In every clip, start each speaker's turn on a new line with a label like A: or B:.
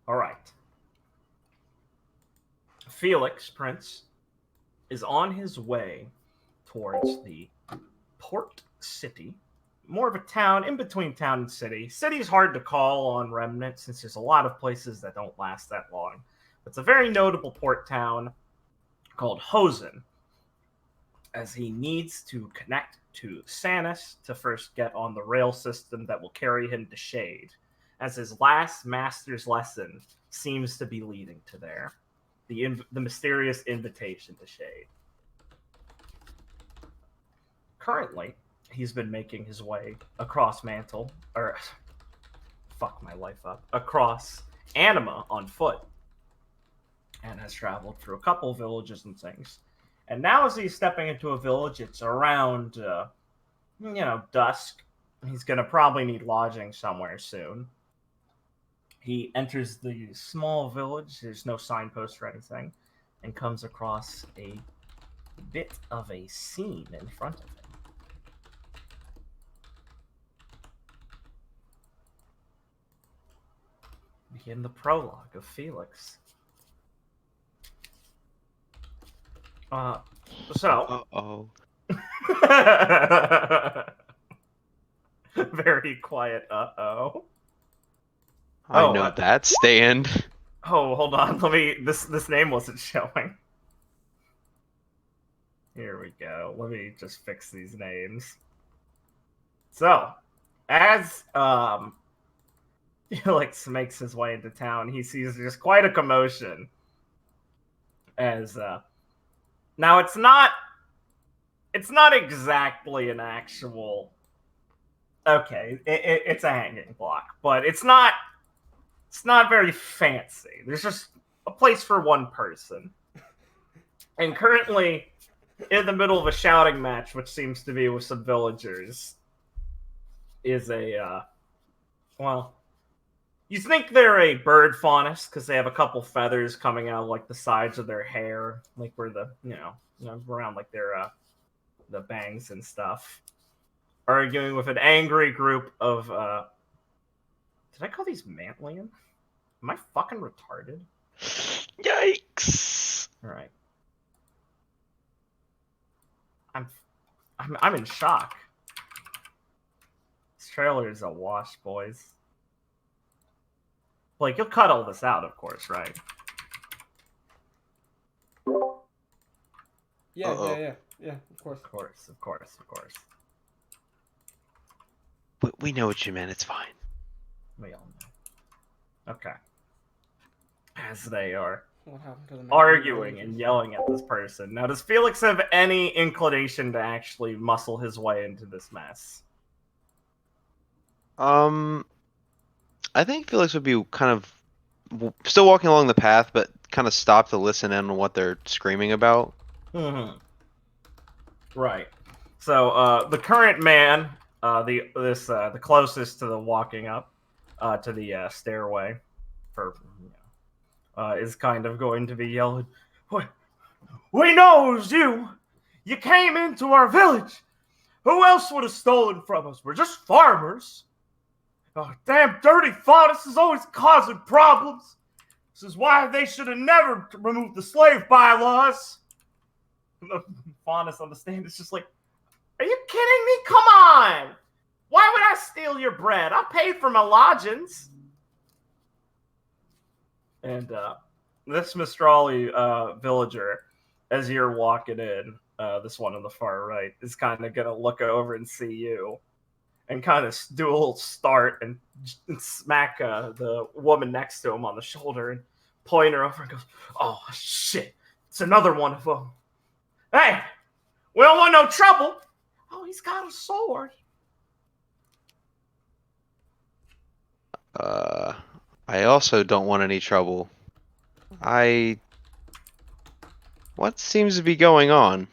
A: All right. Felix Prince is on his way towards the port city. More of a town, in between town and city. City's hard to call on Remnant since there's a lot of places that don't last that long. It's a very notable port town called Hosen, as he needs to connect to Sanus to first get on the rail system that will carry him to Shade, as his last master's lesson seems to be leading to there. The mysterious invitation to Shade. Currently, he's been making his way across Mantle, or fuck my life up, across Anima on foot, and has traveled through a couple villages and things. And now, as he's stepping into a village, it's around, dusk. He's gonna probably need lodging somewhere soon. He enters the small village. There's no signpost or anything, and comes across a bit of a scene in front of him. Begin the prologue of Felix.
B: Uh-oh.
A: Very quiet. Uh-oh.
B: I know that stand.
A: Oh, hold on. This name wasn't showing. Here we go. Let me just fix these names. So, as Felix makes his way into town, he sees just quite a commotion. As now it's not exactly an actual. Okay, it's a hanging block, but it's not very fancy. There's just a place for one person. And currently, in the middle of a shouting match, which seems to be with some villagers, is a, you think they're a bird faunus because they have a couple feathers coming out like the sides of their hair, like where the, around like their, the bangs and stuff. Arguing with an angry group of, did I call these Mantlian? Am I fucking retarded?
B: Yikes!
A: All right. I'm in shock. This trailer is a wash, boys. Like, you'll cut all this out, of course, right?
C: Yeah, of course.
A: Of course.
B: We know what you meant, it's fine.
A: We all know. Okay. As they are
C: What happened to the
A: arguing and yelling at this person. Now, does Felix have any inclination to actually muscle his way into this mess?
B: I think Felix would be kind of still walking along the path, but kind of stop to listen in on what they're screaming about.
A: Mm-hmm. Right. So, the current man, the closest to the walking up, to the stairway, is kind of going to be yelling, "We know it was you! You came into our village! Who else would have stolen from us? We're just farmers! Oh, damn dirty faunus is always causing problems! This is why they should have never removed the slave bylaws!" The faunus on the stand is just like, "Are you kidding me? Come on! Why would I steal your bread? I paid for my lodgings." And this Mistrali villager, as you're walking in, this one on the far right, is kind of going to look over and see you and kind of do a little start and smack the woman next to him on the shoulder and point her over and goes, "Oh, shit. It's another one of them. Hey, we don't want no trouble." "Oh, he's got a sword."
B: I also don't want any trouble. What seems to be going on?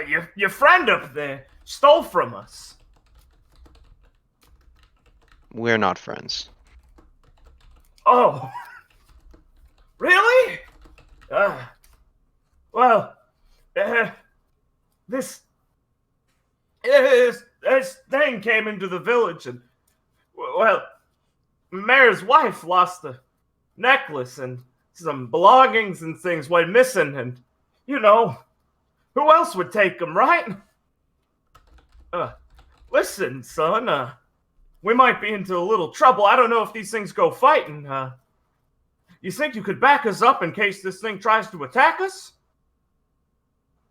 A: Your friend up there stole from us.
B: We're not friends.
A: Oh, really? This thing came into the village and, well, mayor's wife lost a necklace and some belongings and things went missing, and you know, who else would take them, right? Listen, son, we might be into a little trouble. I don't know if these things go fighting. You think you could back us up in case this thing tries to attack us?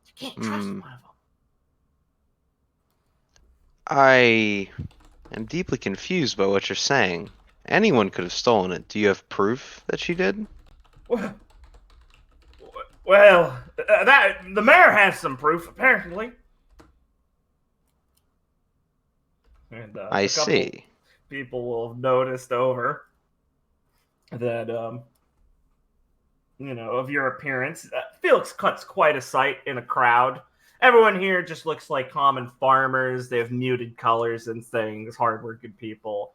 A: You can't trust one of them.
B: I am deeply confused by what you're saying. Anyone could have stolen it. Do you have proof that she did?
A: Well, that the mayor has some proof, apparently. And
B: I see.
A: People will have noticed over that, of your appearance. Felix cuts quite a sight in a crowd. Everyone here just looks like common farmers. They have muted colors and things, hardworking people.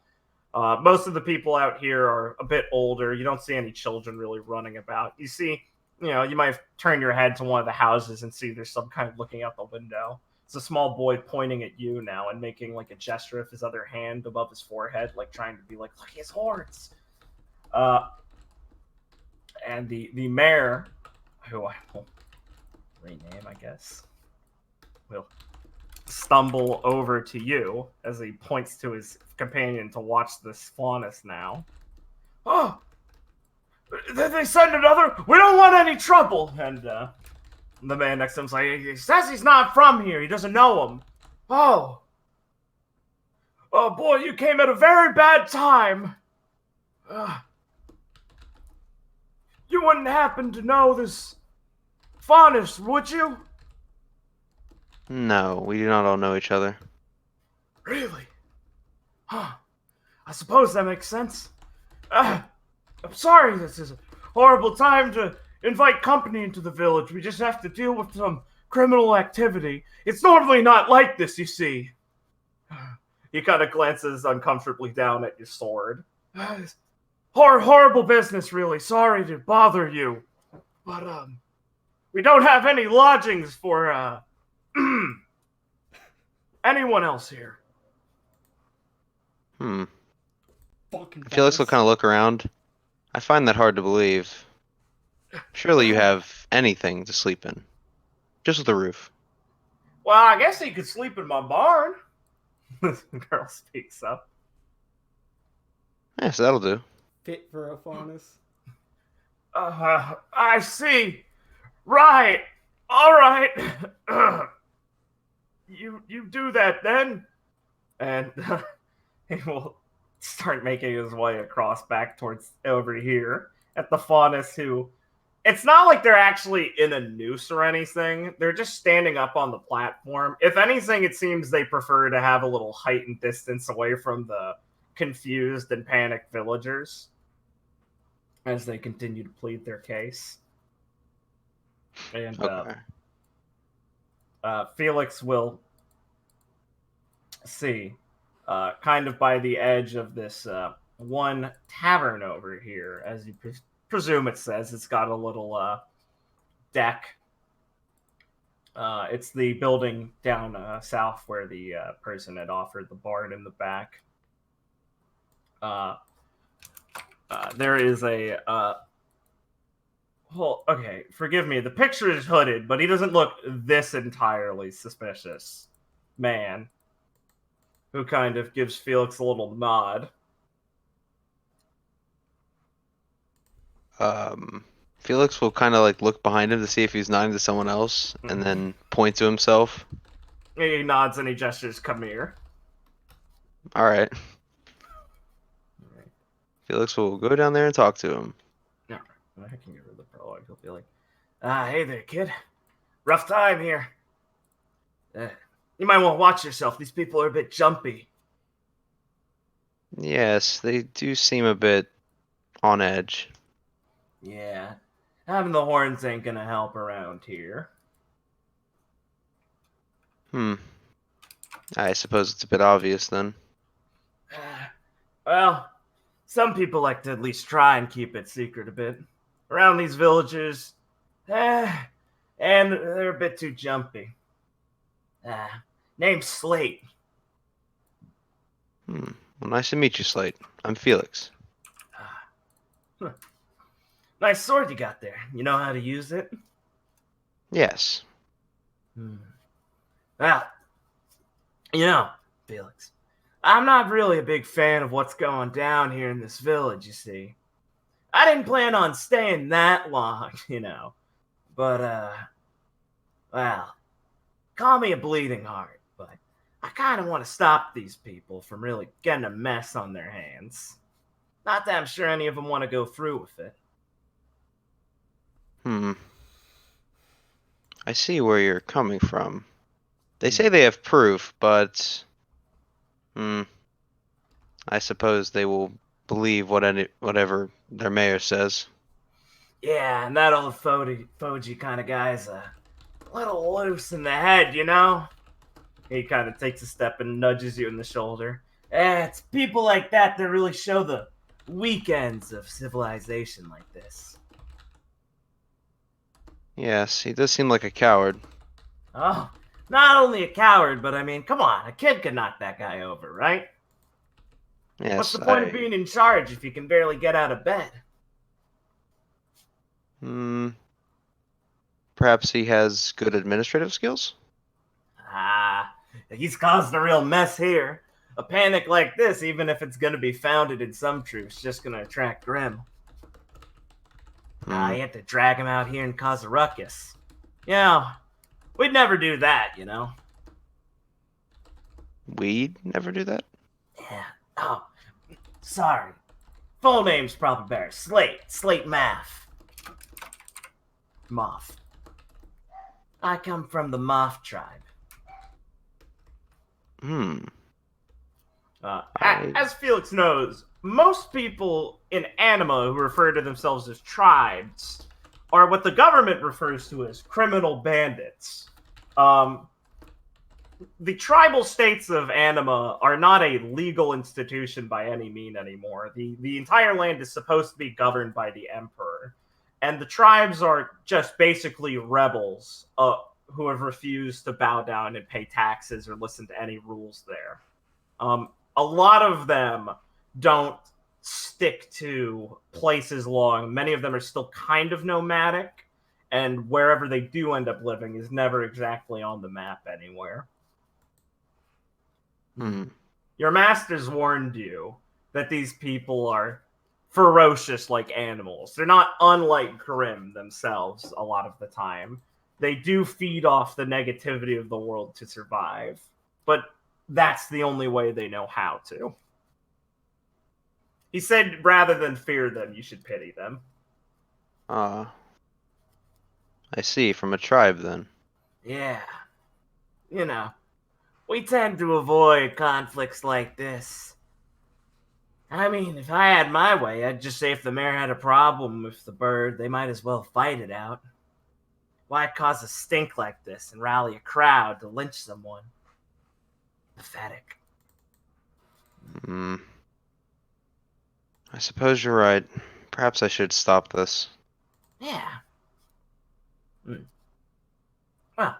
A: Most of the people out here are a bit older. You don't see any children really running about. You see, you might have turned your head to one of the houses and see there's some kind of looking out the window. It's a small boy pointing at you now and making like a gesture of his other hand above his forehead, like trying to be like, look, his horns. And the mayor, who I will rename, I guess, will stumble over to you as he points to his companion to watch this faunus now. Oh, they send another? We don't want any trouble. And the man next to him's like, he says he's not from here. He doesn't know him. Oh boy, you came at a very bad time. You wouldn't happen to know this faunus, would you?
B: No, we do not all know each other.
A: Really? Huh. I suppose that makes sense. I'm sorry this is a horrible time to invite company into the village. We just have to deal with some criminal activity. It's normally not like this, you see. He kind of glances uncomfortably down at your sword. Horrible business, really. Sorry to bother you. But, we don't have any lodgings for, anyone else here.
B: Felix will kind of look around. I find that hard to believe. Surely you have anything to sleep in. Just with a roof.
A: Well, I guess he could sleep in my barn. The girl speaks up.
B: Yeah, so that'll do.
C: Fit for a faunus.
A: I see. Right. All right. You do that then, and he will start making his way across back towards over here at the faunus, who, it's not like they're actually in a noose or anything. They're just standing up on the platform. If anything, it seems they prefer to have a little heightened distance away from the confused and panicked villagers as they continue to plead their case. And
B: Okay.
A: Felix will see, kind of by the edge of this one tavern over here, as you presume it says. It's got a little deck. It's the building down south where the person had offered the barn in the back. There is a well, okay, forgive me. The picture is hooded, but he doesn't look this entirely suspicious man, who kind of gives Felix a little nod.
B: Felix will kind of like look behind him to see if he's nodding to someone else, and then point to himself.
A: He nods and he gestures, come here.
B: All right. Felix will go down there and talk to him.
A: No, I can get rid of the prologue. He'll be like, hey there, kid. Rough time here. You might want to watch yourself. These people are a bit jumpy.
B: Yes, they do seem a bit on edge.
A: Yeah, having the horns ain't gonna help around here.
B: I suppose it's a bit obvious then.
A: Well, some people like to at least try and keep it secret a bit. Around these villages, and they're a bit too jumpy. Name's Slate.
B: Well, nice to meet you, Slate. I'm Felix.
A: Nice sword you got there. You know how to use it?
B: Yes.
A: Well, Felix, I'm not really a big fan of what's going down here in this village, you see. I didn't plan on staying that long, But, well, call me a bleeding heart, but I kind of want to stop these people from really getting a mess on their hands. Not that I'm sure any of them want to go through with it.
B: I see where you're coming from. They say they have proof, but I suppose they will believe whatever their mayor says.
A: Yeah, and that old Foji kind of guy's a little loose in the head, He kind of takes a step and nudges you in the shoulder. It's people like that that really show the weekends of civilization like this.
B: Yes, he does seem like a coward.
A: Oh, not only a coward, but I mean, come on, a kid could knock that guy over, right?
B: Yes,
A: What's the point of being in charge if you can barely get out of bed?
B: Perhaps he has good administrative skills?
A: He's caused a real mess here. A panic like this, even if it's going to be founded in some truth, is just going to attract Grim. You have to drag him out here and cause a ruckus. We'd never do that,
B: We'd never do that?
A: Yeah. Oh, sorry. Full name's probably better. Slate Math. Moth. I come from the Moth tribe. As Felix knows, most people in Anima who refer to themselves as tribes are what the government refers to as criminal bandits. The tribal states of Anima are not a legal institution by any mean anymore. The entire land is supposed to be governed by the Emperor. And the tribes are just basically rebels who have refused to bow down and pay taxes or listen to any rules there. A lot of them don't stick to places long. Many of them are still kind of nomadic, and wherever they do end up living is never exactly on the map anywhere. Your masters warned you that these people are ferocious like animals. They're not unlike Grimm themselves a lot of the time. They do feed off the negativity of the world to survive, but that's the only way they know how to. He said rather than fear them, you should pity them.
B: I see, from a tribe then.
A: Yeah. We tend to avoid conflicts like this. I mean, if I had my way, I'd just say if the mayor had a problem with the bird, they might as well fight it out. Why cause a stink like this and rally a crowd to lynch someone? Pathetic.
B: I suppose you're right. Perhaps I should stop this.
A: Yeah. Well,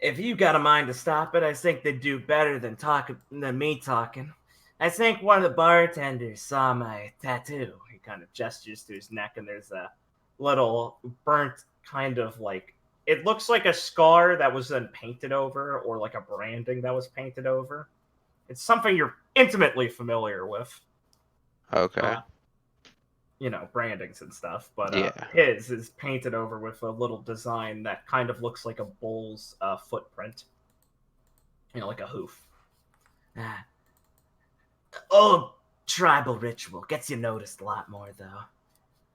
A: if you got a mind to stop it, I think they'd do better than me talking. I think one of the bartenders saw my tattoo. He kind of gestures to his neck, and there's a little burnt kind of like... It looks like a scar that was then painted over, or like a branding that was painted over. It's something you're intimately familiar with.
B: Okay.
A: Brandings and stuff. But
B: yeah.
A: His is painted over with a little design that kind of looks like a bull's footprint. Like a hoof. Old tribal ritual. Gets you noticed a lot more, though.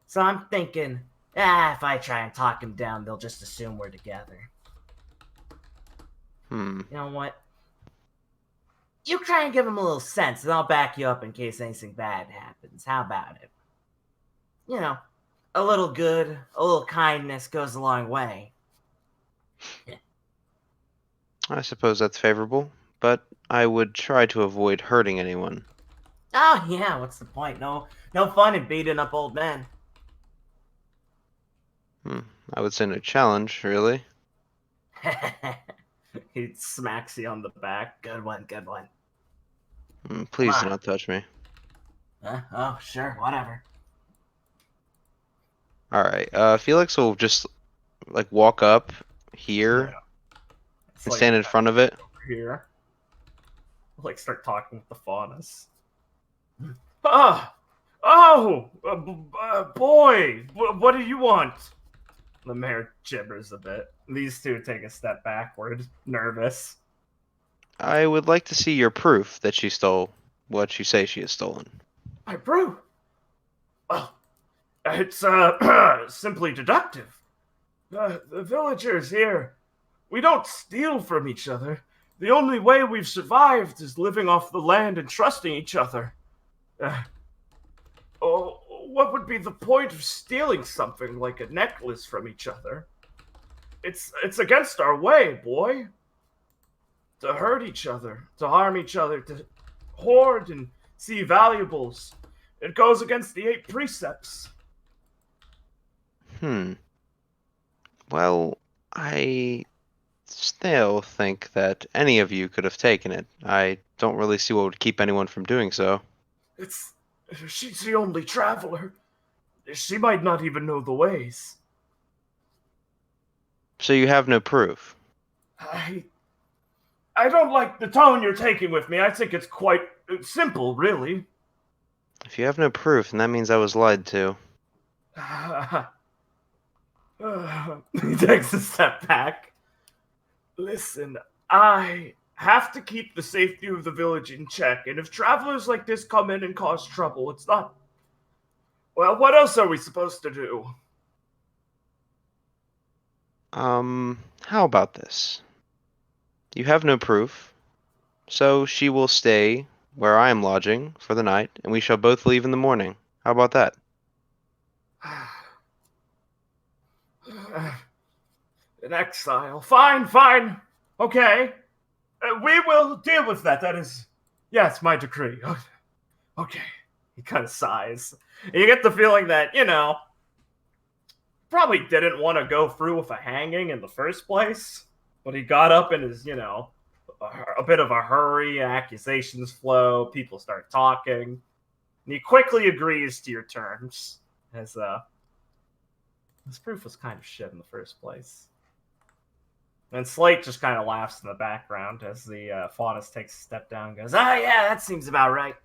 A: So I'm thinking, if I try and talk him down, they'll just assume we're together. You know what? You try and give him a little sense, and I'll back you up in case anything bad happens. How about it? A little good, a little kindness goes a long way.
B: I suppose that's favorable, but I would try to avoid hurting anyone.
A: Oh, yeah, what's the point? No fun in beating up old men.
B: I would say no challenge, really.
A: He smacks you on the back. Good one.
B: Please do not touch me.
A: Oh, sure, whatever.
B: All right. Felix will just like walk up here
A: Yeah. It's
B: and
A: like
B: stand in front of it.
A: over here. Like start talking with the faunas. Ah, boy, what do you want? The mayor gibbers a bit. These two take a step backward, nervous.
B: I would like to see your proof that she stole what you say she has stolen.
A: My brew. Well, it's simply deductive. The villagers here, we don't steal from each other. The only way we've survived is living off the land and trusting each other. Oh, what would be the point of stealing something like a necklace from each other? It's against our way, boy. To hurt each other, to harm each other, to hoard and see valuables. It goes against the 8 precepts.
B: Well, I still think that any of you could have taken it. I don't really see what would keep anyone from doing so.
A: It's she's the only traveler. She might not even know the ways.
B: So you have no proof.
A: I don't like the tone you're taking with me. I think it's quite simple, really.
B: If you have no proof, then that means I was lied to.
A: He takes a step back. Listen, I have to keep the safety of the village in check, and if travelers like this come in and cause trouble, it's not. Well, what else are we supposed to do?
B: How about this? You have no proof, so she will stay where I am lodging for the night, and we shall both leave in the morning. How about that?
A: In exile. Fine. Okay. We will deal with that. That is, yes, my decree. Okay. He kind of sighs. And you get the feeling that, probably didn't want to go through with a hanging in the first place, but he got up in his, a bit of a hurry, accusations flow, people start talking, and he quickly agrees to your terms, as, his proof was kind of shit in the first place. And Slate just kind of laughs in the background as the Faunus takes a step down and goes, yeah, that seems about right.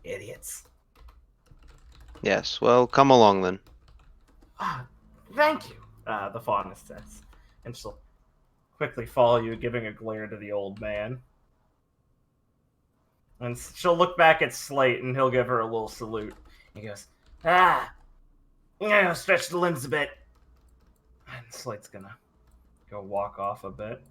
A: Idiots.
B: Yes, well, come along then.
A: Thank you, the Faunus says. And she'll quickly follow you, giving a glare to the old man. And she'll look back at Slate, and he'll give her a little salute. He goes, stretch the limbs a bit. And Slate's gonna go walk off a bit.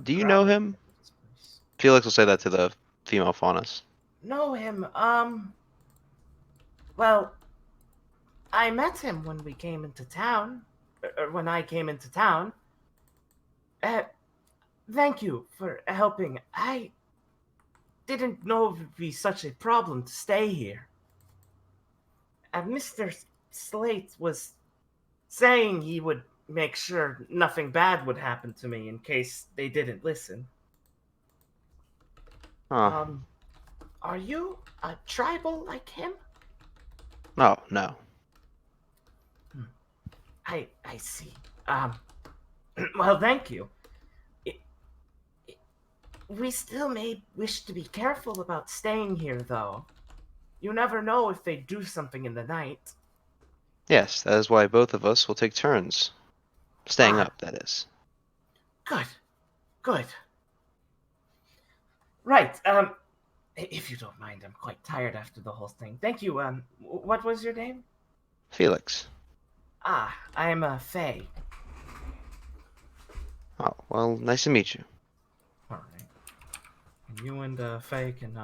B: Do you know him? Felix will say that to the female faunus.
A: Know him? Well, I met him when we came into town. When I came into town. Thank you for helping. I didn't know it would be such a problem to stay here. Mr. Slate was saying he would make sure nothing bad would happen to me in case they didn't listen.
B: Huh.
A: Are you a tribal like him?
B: Oh, no.
A: I see. Well, thank you. We still may wish to be careful about staying here, though. You never know if they do something in the night.
B: Yes, that is why both of us will take turns. Staying up, that is.
A: Good. Right, if you don't mind, I'm quite tired after the whole thing. Thank you, what was your name?
B: Felix.
A: I'm, Faye.
B: Oh, well, nice to meet you.
A: Alright. And you and, Faye can,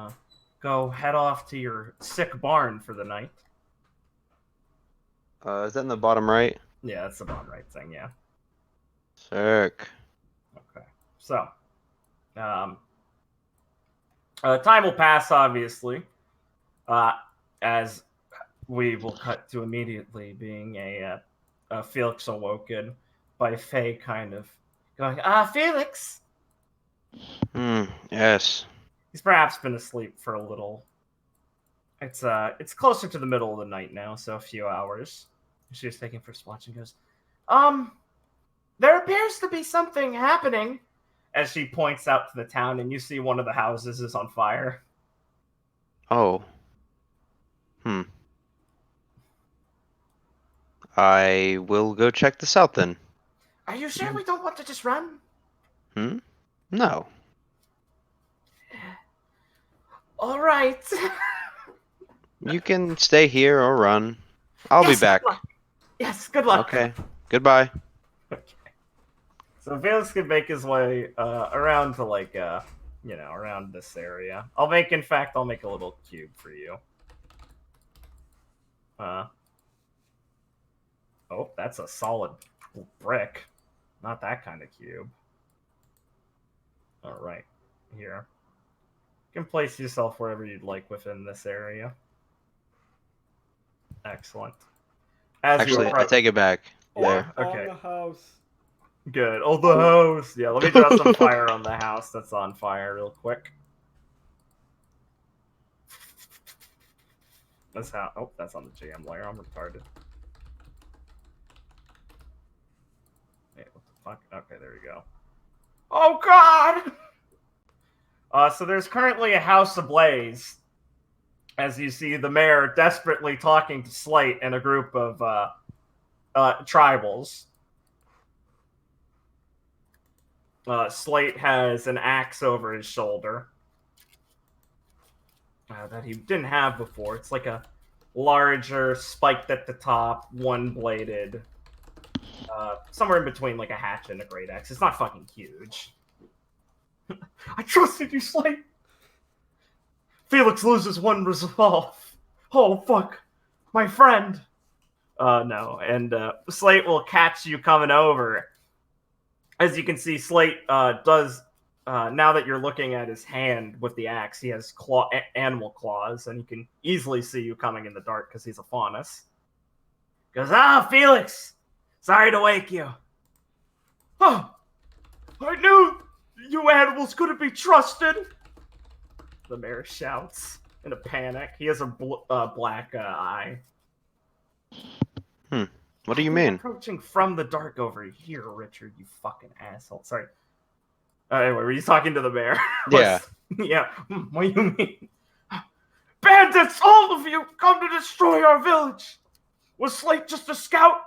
A: go head off to your sick barn for the night.
B: Is that in the bottom right?
A: Yeah, that's the bottom right thing, yeah.
B: Sick.
A: Okay. So, time will pass, obviously, as we will cut to immediately being a Felix awoken by Faye kind of going, Felix.
B: Yes.
A: He's perhaps been asleep for a little. It's closer to the middle of the night now, so a few hours. She was taking first watch and goes, there appears to be something happening. As she points out to the town, and you see one of the houses is on fire.
B: Oh. I will go check this out then.
A: Are you sure we don't want to just run?
B: No.
A: All right.
B: You can stay here or run. I'll be back.
A: Good luck. Yes, good luck.
B: Okay. Goodbye.
A: Okay. So Felix can make his way around to around this area. I'll make a little cube for you. Oh, that's a solid brick. Not that kind of cube. All right, here. You can place yourself wherever you'd like within this area. Excellent.
B: Actually, I take it back. There.
A: Okay.
C: On the house.
A: Good. Oh, the house. Yeah, let me draw some fire on the house that's on fire real quick. That's how. Oh, that's on the jam layer. I'm retarded. Wait, what the fuck? Okay, there we go. Oh God! So there's currently a house ablaze. As you see the mayor desperately talking to Slate and a group of tribals. Slate has an axe over his shoulder that he didn't have before. It's like a larger, spiked at the top, one-bladed, somewhere in between like a hatchet and a great axe. It's not fucking huge. I trusted you, Slate. Felix loses one resolve. Oh, fuck. My friend. No. And Slate will catch you coming over. As you can see, Slate does, now that you're looking at his hand with the axe, he has animal claws, and he can easily see you coming in the dark because he's a faunus. Goes, Felix! Sorry to wake you. Oh, I knew you animals couldn't be trusted. The mayor shouts in a panic. He has a black eye.
B: What do you mean?
A: Approaching from the dark over here, Richard, you fucking asshole. Sorry. Anyway, were you talking to the mayor?
B: Yeah.
A: Yeah. What do you mean? Bandits, all of you, come to destroy our village. Was Slate just a scout?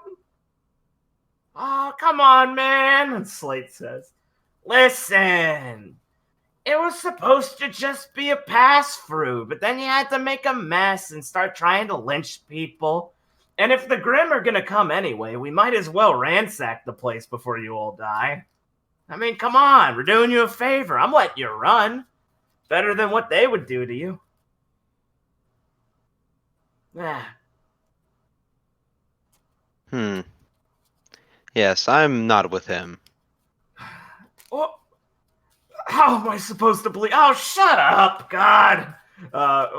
A: Oh, come on, man. And Slate says, listen, it was supposed to just be a pass-through, but then you had to make a mess and start trying to lynch people. And if the Grimm are gonna come anyway, we might as well ransack the place before you all die. I mean, come on, we're doing you a favor. I'm letting you run. Better than what they would do to you.
B: Yes, I'm not with him.
A: Oh, how am I supposed to believe? Oh, shut up, God!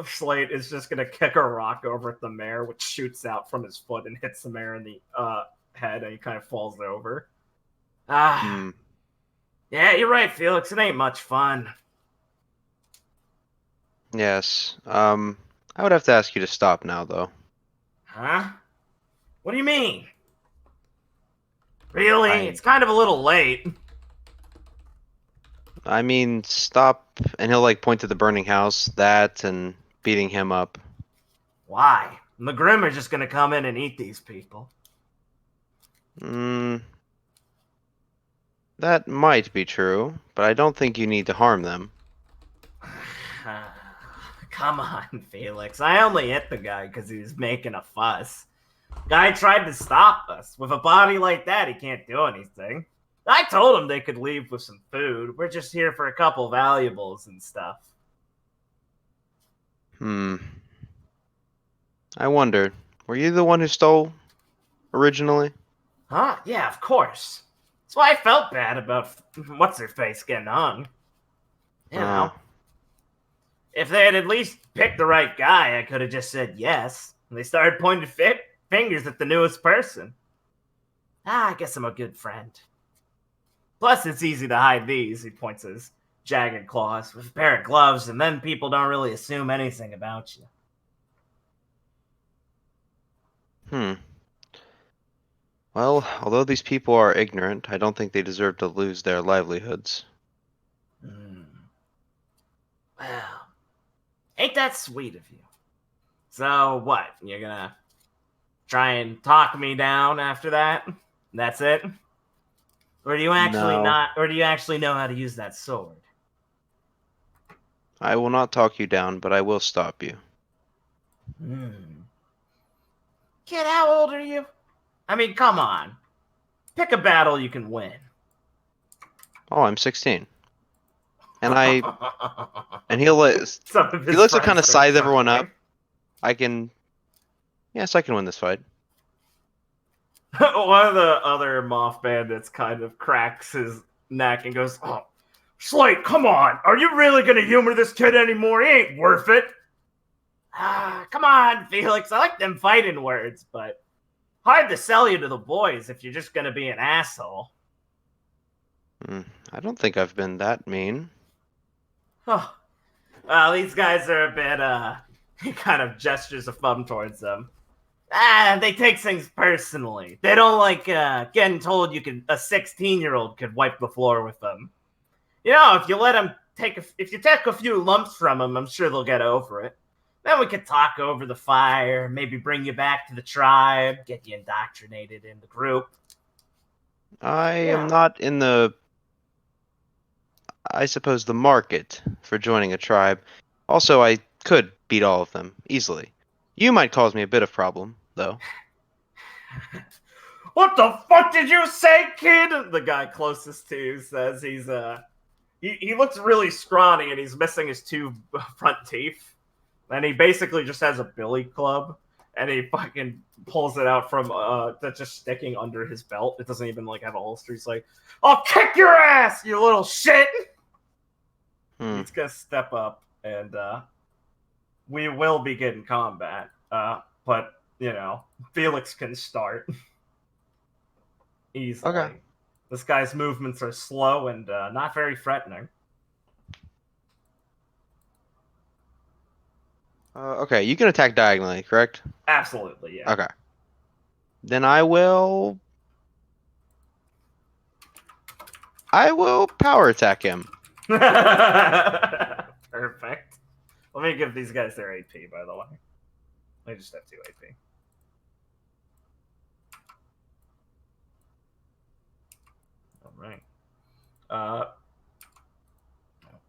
A: Slate is just gonna kick a rock over at the mayor, which shoots out from his foot and hits the mayor in the head, and he kind of falls over. Yeah, you're right, Felix. It ain't much fun.
B: Yes. I would have to ask you to stop now, though.
A: Huh? What do you mean? Really? It's kind of a little late.
B: I mean, stop, and he'll like point to the burning house, that, and beating him up.
A: Why? The Grimm are just gonna come in and eat these people.
B: That might be true, but I don't think you need to harm them.
A: Come on, Felix. I only hit the guy because he was making a fuss. Guy tried to stop us. With a body like that, he can't do anything. I told him they could leave with some food. We're just here for a couple valuables and stuff.
B: I wondered, were you the one who stole originally?
A: Huh? Yeah, of course. That's why I felt bad about what's-her-face getting hung. You know. If they had at least picked the right guy, I could have just said yes. And they started pointing fingers at the newest person. I guess I'm a good friend. Plus, it's easy to hide these. He points his jagged claws with a pair of gloves, and then people don't really assume anything about you.
B: Well, although these people are ignorant, I don't think they deserve to lose their livelihoods.
A: Well, ain't that sweet of you? So what? You're gonna try and talk me down after that? That's it? Or do you actually
B: No.
A: not? Or do you actually know how to use that sword?
B: I will not talk you down, but I will stop you.
A: Kid, how old are you? I mean, come on. Pick a battle you can win.
B: Oh, I'm 16. And he'll
A: Some of his
B: he looks to
A: friends
B: kind of
A: start
B: size everyone up.
A: chuckling.
B: Yes, I can win this fight.
A: One of the other moth bandits kind of cracks his neck and goes, "Oh, Slate, come on. Are you really going to humor this kid anymore? He ain't worth it." Come on, Felix. I like them fighting words, but hard to sell you to the boys if you're just going to be an asshole.
B: I don't think I've been that mean.
A: Oh, well, these guys are a bit, he kind of gestures a thumb towards them. They take things personally. They don't like getting told a 16-year-old could wipe the floor with them. You know, if you let them if you take a few lumps from them, I'm sure they'll get over it. Then we could talk over the fire, maybe bring you back to the tribe, get you indoctrinated in the group.
B: I am not in the, I suppose, the market for joining a tribe. Also, I could beat all of them easily. You might cause me a bit of problem, though.
A: What the fuck did you say, kid? The guy closest to you says he looks really scrawny and he's missing his two front teeth. And he basically just has a billy club and he fucking pulls it out from that's just sticking under his belt. It doesn't even like have a holster. He's like, "I'll kick your ass, you little shit." He's gonna step up and we will begin combat. But you know, Felix can start easily.
B: Okay.
A: This guy's movements are slow and not very threatening.
B: Okay, you can attack diagonally, correct?
A: Absolutely, yeah.
B: Okay. Then I will power attack him.
A: Perfect. Let me give these guys their AP, by the way. They just have 2 AP. All right.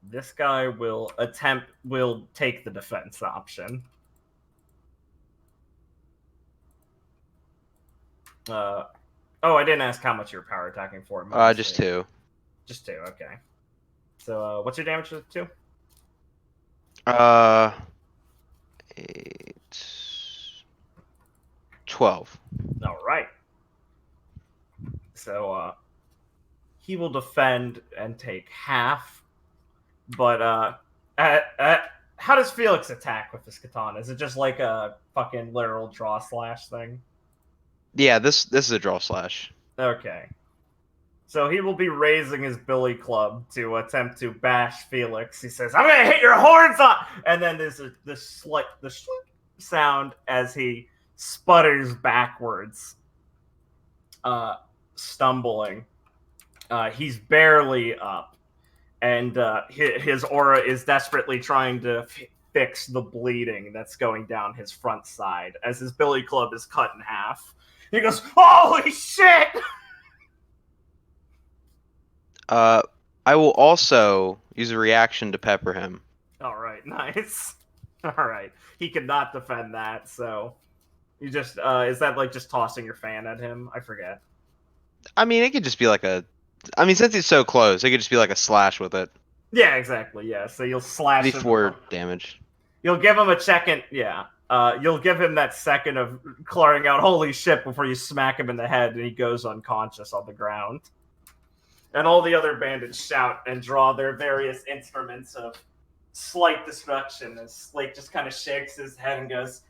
A: This guy will take the defense option. Oh, I didn't ask how much you're power attacking for.
B: Just 2.
A: Just 2, okay. So, what's your damage to 2?
B: 8, 12.
A: All right. So, he will defend and take half. But how does Felix attack with this katana? Is it just like a fucking literal draw slash thing?
B: Yeah, this is a draw slash.
A: Okay. So he will be raising his billy club to attempt to bash Felix. He says, "I'm gonna hit your horns off!" And then there's the slight sound as he sputters backwards, stumbling. He's barely up, and his aura is desperately trying to fix the bleeding that's going down his front side as his billy club is cut in half. He goes, "Holy shit!"
B: I will also use a reaction to pepper him.
A: All right, nice. All right, he could not defend that, so you just is that like just tossing your fan at him? I forget.
B: I mean, it could just be like since it's so close, it could just be like a slash with it.
A: Yeah, exactly. Yeah, so you'll slash him.
B: D4 damage.
A: You'll give him a second. Yeah, you'll give him that second of clearing out "holy shit" before you smack him in the head, and he goes unconscious on the ground. And all the other bandits shout and draw their various instruments of slight destruction as Slate just kind of shakes his head and goes,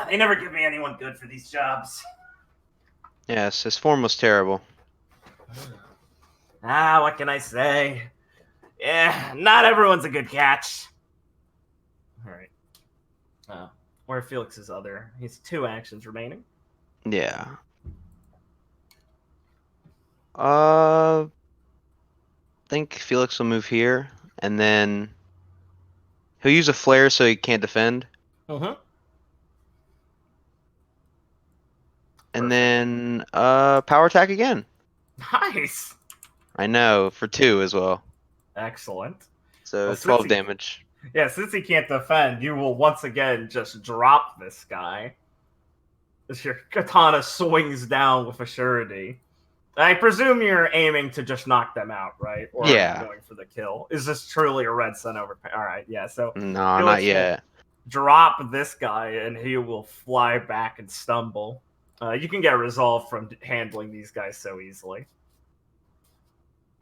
A: "They never give me anyone good for these jobs."
B: Yes, his form was terrible.
A: What can I say? Yeah, not everyone's a good catch. All right. Where Felix's other? He's 2 actions remaining.
B: Yeah. I think Felix will move here, and then he'll use a flare so he can't defend,
A: Mm-hmm.
B: and
A: Perfect.
B: then power attack again.
A: Nice.
B: I know, for 2 as well.
A: Excellent.
B: So
A: Well,
B: 12 damage.
A: Since he can't defend, you will once again just drop this guy as your katana swings down with a surety. I presume you're aiming to just knock them out, right? Or are you
B: Yeah.
A: going for the kill? Is this truly a red sun over? All right, yeah. So
B: No, not
A: Felix will
B: yet.
A: drop this guy, and he will fly back and stumble. You can get a resolve from handling these guys so easily.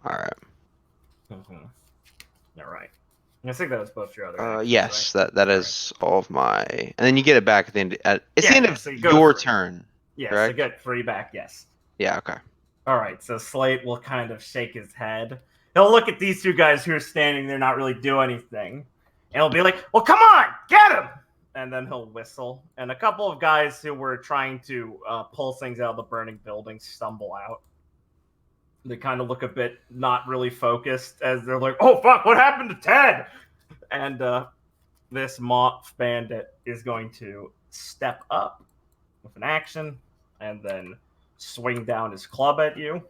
B: All right.
A: Mm-hmm. All right. I think that was both your other actions,
B: Yes,
A: right?
B: that is all of my, and then you get it back at the end. It's the end of
A: So you go to
B: your
A: 3.
B: turn.
A: Yes,
B: correct?
A: so get 3 back, yes.
B: Yeah. Okay.
A: All right, so Slate will kind of shake his head. He'll look at these 2 guys who are standing there, not really do anything, and he'll be like, "Well, come on, get him!" And then he'll whistle, and a couple of guys who were trying to pull things out of the burning building stumble out. They kind of look a bit not really focused as they're like, "Oh fuck, what happened to Ted?" And this moth bandit is going to step up with an action and then swing down his club at you.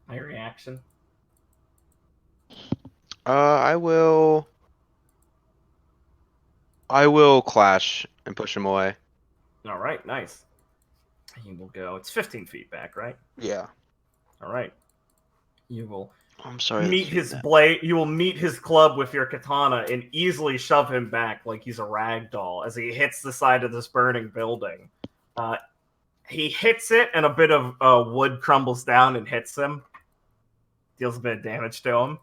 A: My reaction.
B: I will. I will clash and push him away.
A: All right, nice. He will go. It's 15 feet back, right?
B: Yeah.
A: All right. You will
B: I'm sorry.
A: meet his blade. You will meet his club with your katana and easily shove him back like he's a rag doll as he hits the side of this burning building. He hits it, and a bit of wood crumbles down and hits him. Deals a bit of damage to him.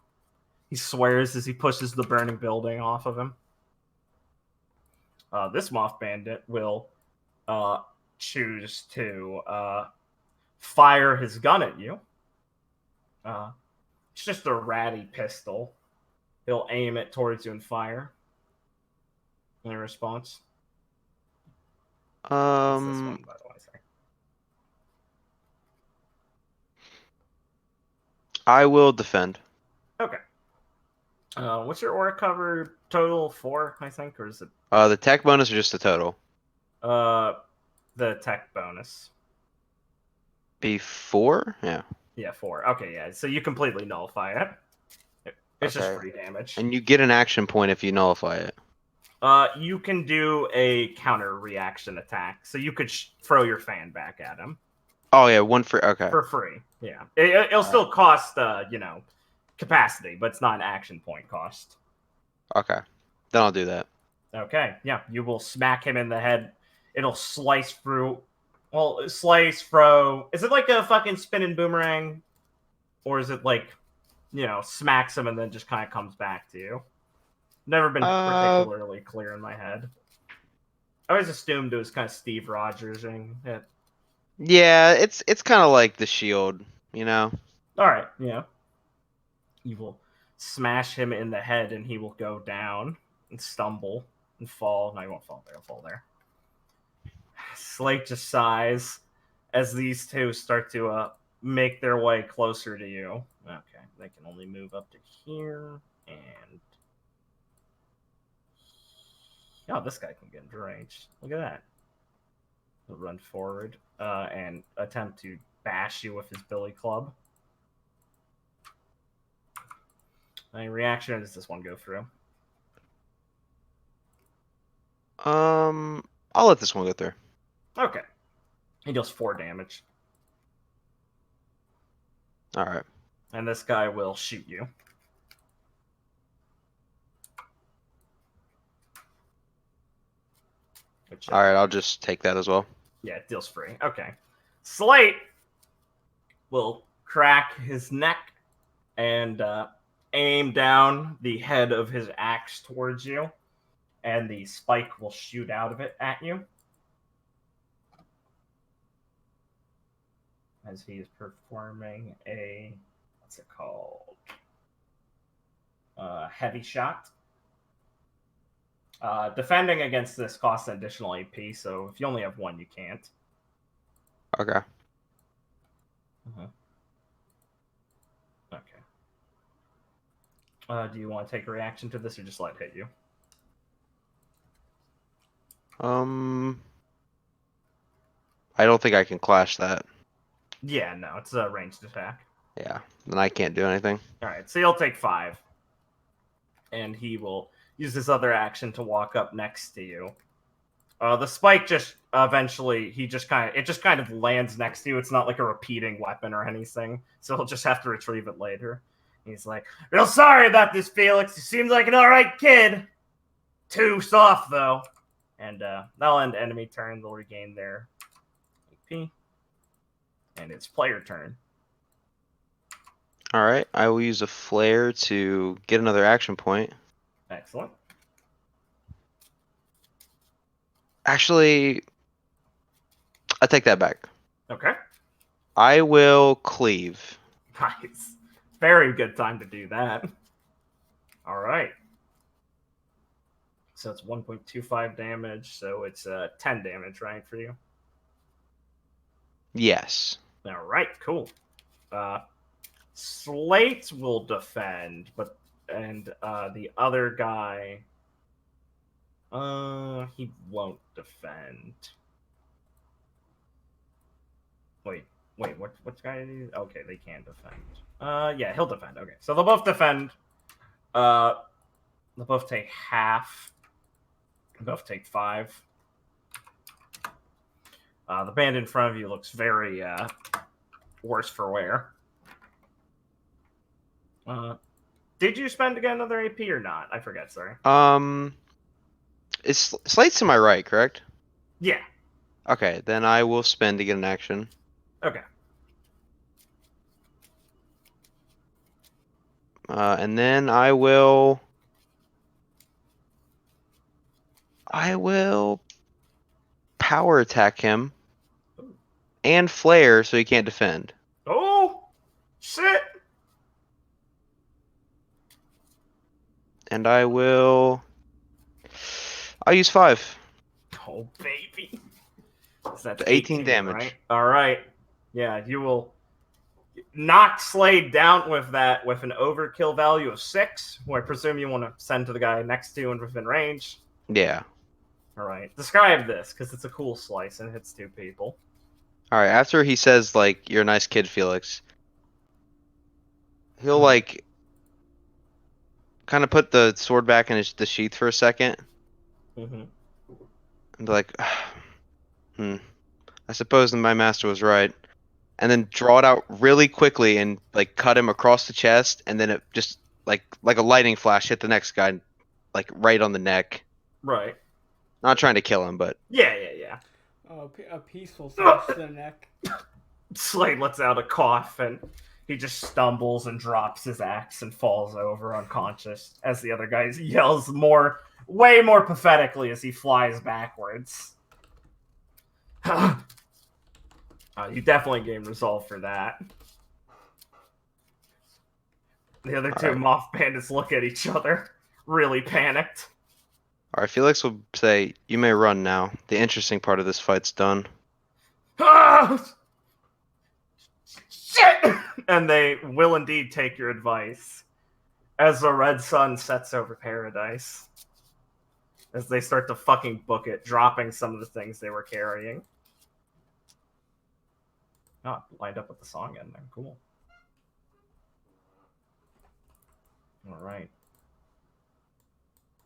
A: He swears as he pushes the burning building off of him. This moth bandit will choose to fire his gun at you. It's just a ratty pistol. He'll aim it towards you and fire. Any response? It's this one, by the way. Sorry.
B: I will defend.
A: Okay. What's your aura cover total? 4, I think, or is it?
B: The tech bonus or just the total?
A: The tech bonus.
B: Before? Yeah.
A: Yeah, 4. Okay, yeah. So you completely nullify it. It's just
B: Okay.
A: free damage.
B: And you get an action point if you nullify it.
A: You can do a counter reaction attack, so you could throw your fan back at him.
B: Oh yeah, 1 for okay.
A: For free. Yeah, it'll still cost capacity, but it's not an action point cost.
B: Okay, then I'll do that.
A: Okay, yeah, you will smack him in the head. It'll slice through. Well, slice, throw. Is it like a fucking spinning boomerang, or is it like, smacks him and then just kind of comes back to you? Never been particularly clear in my head. I always assumed it was kind of Steve Rogers-ing it.
B: Yeah, it's kind of like the shield,
A: All right, yeah. You will smash him in the head, and he will go down and stumble and fall. No, he won't fall there. He'll fall there. Slate just sighs as these 2 start to make their way closer to you. Okay, they can only move up to here, and this guy can get deranged. Look at that. He'll run forward and attempt to bash you with his billy club. My reaction, or does this one go through?
B: I'll let this one go through.
A: Okay. He deals 4 damage.
B: All right.
A: And this guy will shoot you.
B: All right, I'll just take that as well.
A: Yeah, it deals free. Okay. Slate will crack his neck and aim down the head of his axe towards you, and the spike will shoot out of it at you. as he is performing a, what's it called? Heavy shot. Defending against this costs an additional AP, so if you only have one, you can't.
B: Okay.
A: Okay. Do you want to take a reaction to this or just let it hit you?
B: I don't think I can clash that.
A: Yeah, no, it's a ranged attack.
B: Yeah, then I can't do anything.
A: Alright, so he'll take 5. And he will use his other action to walk up next to you. The spike just eventually, it just kind of lands next to you. It's not like a repeating weapon or anything, so he'll just have to retrieve it later. He's like, real sorry about this, Felix. You seem like an alright kid. Too soft, though. And that'll end enemy turn. They'll regain their AP. And it's player turn.
B: Alright, I will use a flare to get another action point.
A: Excellent.
B: Actually, I take that back.
A: Okay.
B: I will cleave.
A: Nice. Very good time to do that. Alright. So it's 1.25 damage, so it's 10 damage, right, for you?
B: Yes.
A: Alright, cool. Slate will defend, and the other guy, he won't defend. Wait, what's guy? Okay, they can defend. Yeah, he'll defend. Okay, so they'll both defend. They'll both take half. They'll both take 5. The band in front of you looks very worse for wear. Did you spend again another AP or not? I forget. Sorry.
B: It's Slate's to my right, correct?
A: Yeah.
B: Okay, then I will spend to get an action.
A: Okay.
B: And then I will power attack him and flare so he can't defend.
A: Oh shit!
B: And I'll use 5.
A: Oh baby. So that's
B: 18 damage.
A: Right? All right. Yeah, you will knock Slade down with an overkill value of 6, who I presume you want to send to the guy next to you and within range.
B: Yeah.
A: All right. Describe this, because it's a cool slice and it hits 2 people.
B: All right. After he says like "You're a nice kid, Felix," he'll like kind of put the sword back in the sheath for a second,
A: Mm-hmm.
B: and be like, I suppose my master was right. And then draw it out really quickly and like cut him across the chest, and then it just like a lightning flash hit the next guy, like right on the neck.
A: Right.
B: Not trying to kill him, but
A: Yeah.
C: A peaceful slash to the neck.
A: Slade lets out a cough and he just stumbles and drops his axe and falls over unconscious as the other guy yells way more pathetically as he flies backwards. You definitely gained resolve for that. The other two Moth Bandits look at each other, really panicked.
B: all right. Felix will say, "You may run now. The interesting part of this fight's done."
A: Ah! Shit! And they will indeed take your advice as the red sun sets over paradise. As they start to fucking book it, dropping some of the things they were carrying. Oh, lined up with the song ending. Cool. Alright.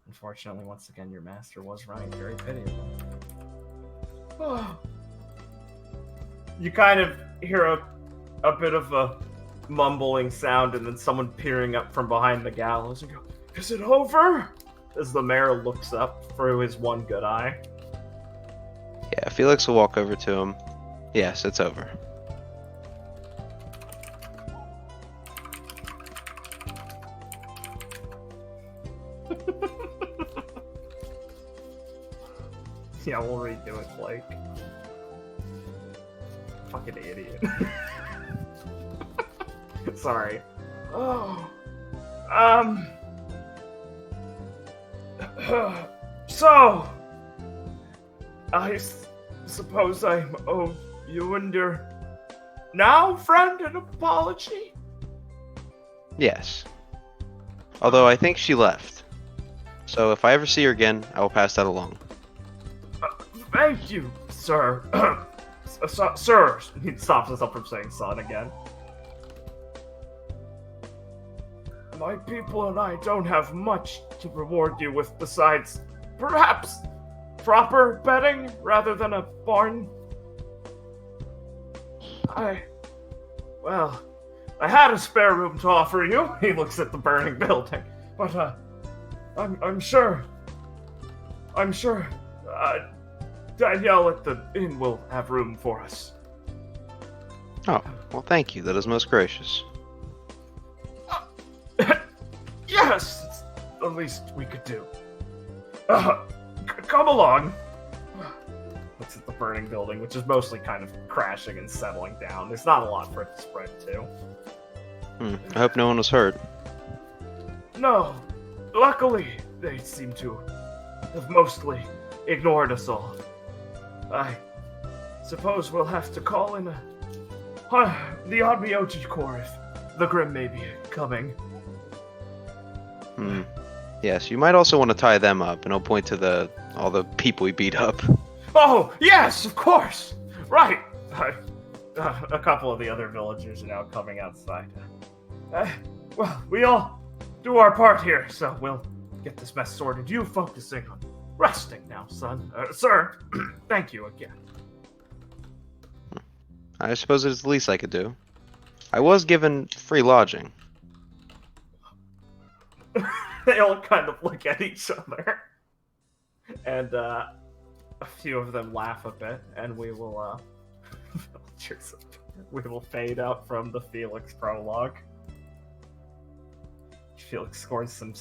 A: Unfortunately, once again, your master was right. Very pitiable. You kind of hear a bit of a mumbling sound and then someone peering up from behind the gallows and go, "Is it over?" As the mayor looks up through his one good eye.
B: Yeah, Felix will walk over to him. Yes, it's over.
A: Yeah, we'll redo it, Blake. Fucking idiot. Sorry. Oh. So, I suppose I owe you and your now friend an apology?
B: Yes. Although I think she left. So if I ever see her again, I will pass that along.
A: Thank you, sir. Sir, he stops us up from saying son again. My people and I don't have much to reward you with besides, perhaps, proper bedding rather than a barn. I had a spare room to offer you. He looks at the burning building, but I'm sure Danielle at the inn will have room for us.
B: Oh, well, thank you. That is most gracious.
A: Yes, it's the least we could do. Come along. Looks at the burning building, which is mostly kind of crashing and settling down. There's not a lot for it to spread to.
B: I hope no one was hurt.
A: No, luckily they seem to have mostly ignored us all. I suppose we'll have to call in the RWBY Corps if the Grim may be coming.
B: Yes, you might also want to tie them up, and I'll point to all the people we beat up.
A: Oh, yes, of course! Right! A couple of the other villagers are now coming outside. Well, we all do our part here, so we'll get this mess sorted. You focusing on resting now, son. Sir, thank you again.
B: I suppose it's the least I could do. I was given free lodging.
A: They all kind of look at each other. And a few of them laugh a bit, and we will fade out from the Felix prologue. Felix scores some